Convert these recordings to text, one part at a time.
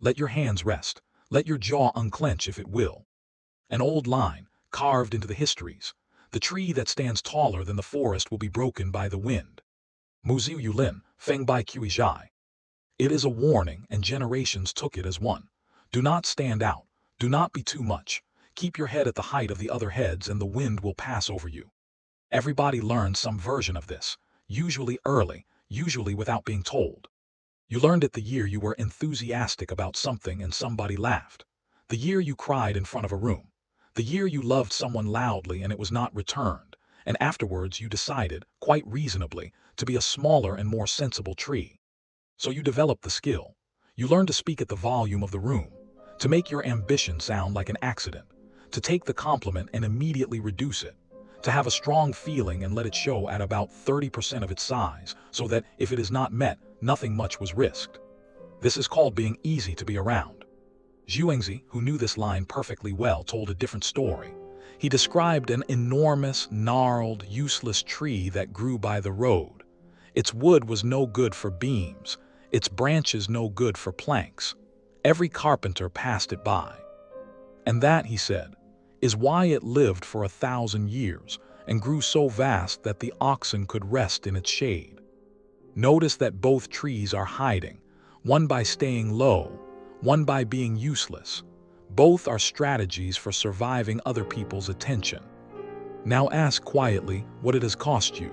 Let your hands rest. Let your jaw unclench if it will. An old line, carved into the histories. The tree that stands taller than the forest will be broken by the wind. Muziu Yulin, Feng Bai Kui Zhai. It is a warning, and generations took it as one. Do not stand out. Do not be too much. Keep your head at the height of the other heads and the wind will pass over you. Everybody learns some version of this, usually early, usually without being told. You learned it the year you were enthusiastic about something and somebody laughed. The year you cried in front of a room. The year you loved someone loudly and it was not returned, and afterwards you decided, quite reasonably, to be a smaller and more sensible tree. So you developed the skill. You learned to speak at the volume of the room, to make your ambition sound like an accident, to take the compliment and immediately reduce it, to have a strong feeling and let it show at about 30% of its size, so that if it is not met, nothing much was risked. This is called being easy to be around. Zhuangzi, who knew this line perfectly well, told a different story. He described an enormous, gnarled, useless tree that grew by the road. Its wood was no good for beams, its branches no good for planks. Every carpenter passed it by. And that, he said, is why it lived for 1,000 years and grew so vast that the oxen could rest in its shade. Notice that both trees are hiding, one by staying low, one by being useless. Both are strategies for surviving other people's attention. Now ask quietly what it has cost you.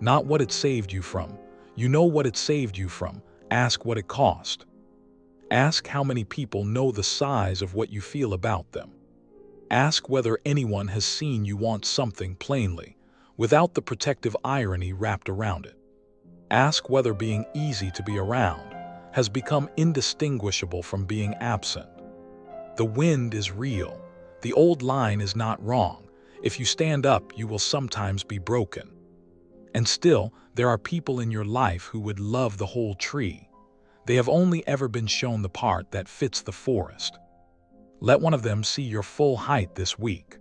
Not what it saved you from. You know what it saved you from. Ask what it cost. Ask how many people know the size of what you feel about them. Ask whether anyone has seen you want something plainly, without the protective irony wrapped around it. Ask whether being easy to be around has become indistinguishable from being absent. The wind is real. The old line is not wrong. If you stand up, you will sometimes be broken. And still, there are people in your life who would love the whole tree. They have only ever been shown the part that fits the forest. Let one of them see your full height this week.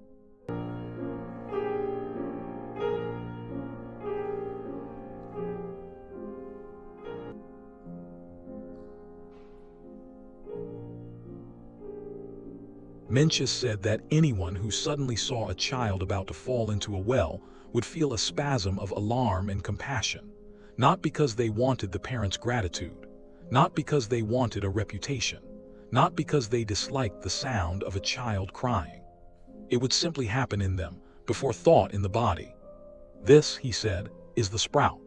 Mencius said that anyone who suddenly saw a child about to fall into a well would feel a spasm of alarm and compassion, not because they wanted the parents' gratitude, not because they wanted a reputation, not because they disliked the sound of a child crying. It would simply happen in them, before thought in the body. This, he said, is the sprout,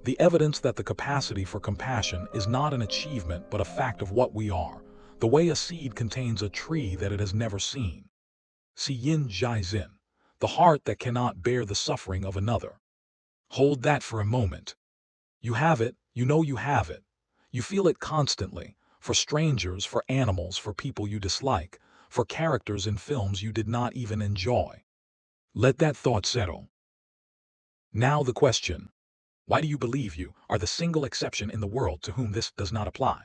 the evidence that the capacity for compassion is not an achievement but a fact of what we are, the way a seed contains a tree that it has never seen. Si Yin Zhai Zin, the heart that cannot bear the suffering of another. Hold that for a moment. You have it, you know you have it. You feel it constantly, for strangers, for animals, for people you dislike, for characters in films you did not even enjoy. Let that thought settle. Now the question: why do you believe you are the single exception in the world to whom this does not apply?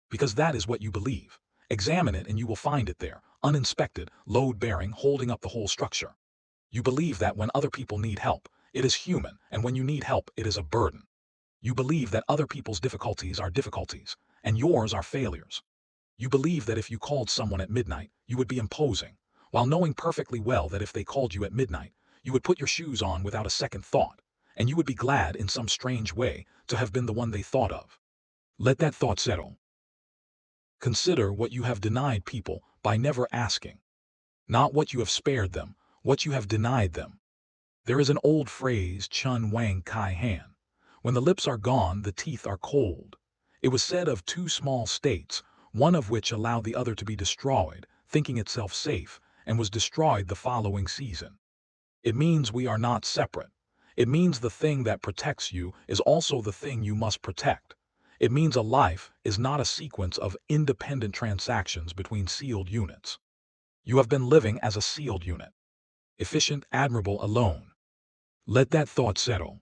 Because that is what you believe. Examine it and you will find it there, uninspected, load-bearing, holding up the whole structure. You believe that when other people need help, it is human, and when you need help, it is a burden. You believe that other people's difficulties are difficulties, and yours are failures. You believe that if you called someone at midnight, you would be imposing, while knowing perfectly well that if they called you at midnight, you would put your shoes on without a second thought, and you would be glad in some strange way to have been the one they thought of. Let that thought settle. Consider what you have denied people by never asking. Not what you have spared them, what you have denied them. There is an old phrase, Chun Wang Kai Han. When the lips are gone, the teeth are cold. It was said of two small states, one of which allowed the other to be destroyed, thinking itself safe, and was destroyed the following season. It means we are not separate. It means the thing that protects you is also the thing you must protect. It means a life is not a sequence of independent transactions between sealed units. You have been living as a sealed unit. Efficient, admirable, alone. Let that thought settle.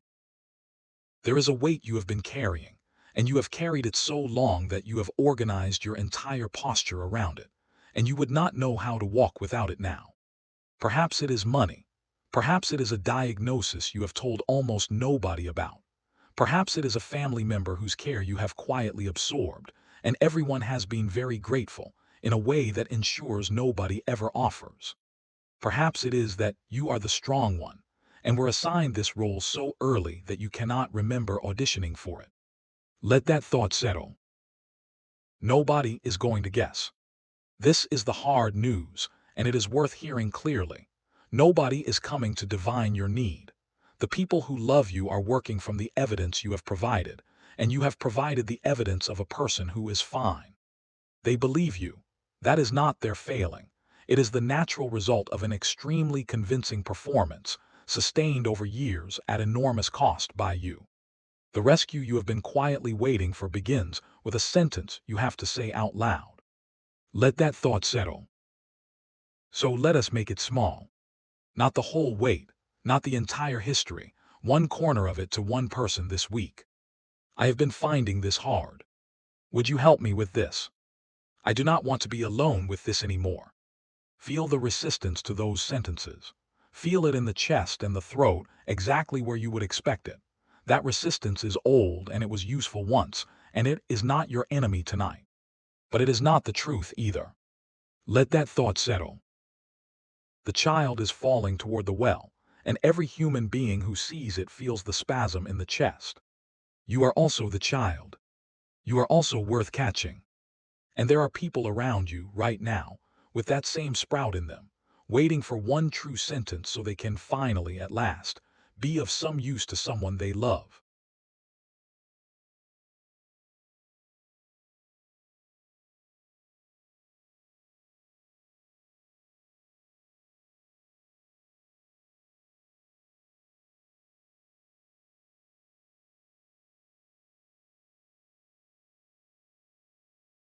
There is a weight you have been carrying, and you have carried it so long that you have organized your entire posture around it, and you would not know how to walk without it now. Perhaps it is money. Perhaps it is a diagnosis you have told almost nobody about. Perhaps it is a family member whose care you have quietly absorbed, and everyone has been very grateful in a way that ensures nobody ever offers. Perhaps it is that you are the strong one, and were assigned this role so early that you cannot remember auditioning for it. Let that thought settle. Nobody is going to guess. This is the hard news, and it is worth hearing clearly. Nobody is coming to divine your need. The people who love you are working from the evidence you have provided, and you have provided the evidence of a person who is fine. They believe you. That is not their failing. It is the natural result of an extremely convincing performance, sustained over years at enormous cost by you. The rescue you have been quietly waiting for begins with a sentence you have to say out loud. Let that thought settle. So let us make it small. Not the whole weight, not the entire history, one corner of it to one person this week. I have been finding this hard. Would you help me with this? I do not want to be alone with this anymore. Feel the resistance to those sentences. Feel it in the chest and the throat, exactly where you would expect it. That resistance is old and it was useful once, and it is not your enemy tonight. But it is not the truth either. Let that thought settle. The child is falling toward the well, and every human being who sees it feels the spasm in the chest. You are also the child. You are also worth catching. And there are people around you right now, with that same sprout in them, waiting for one true sentence so they can finally, at last, be of some use to someone they love.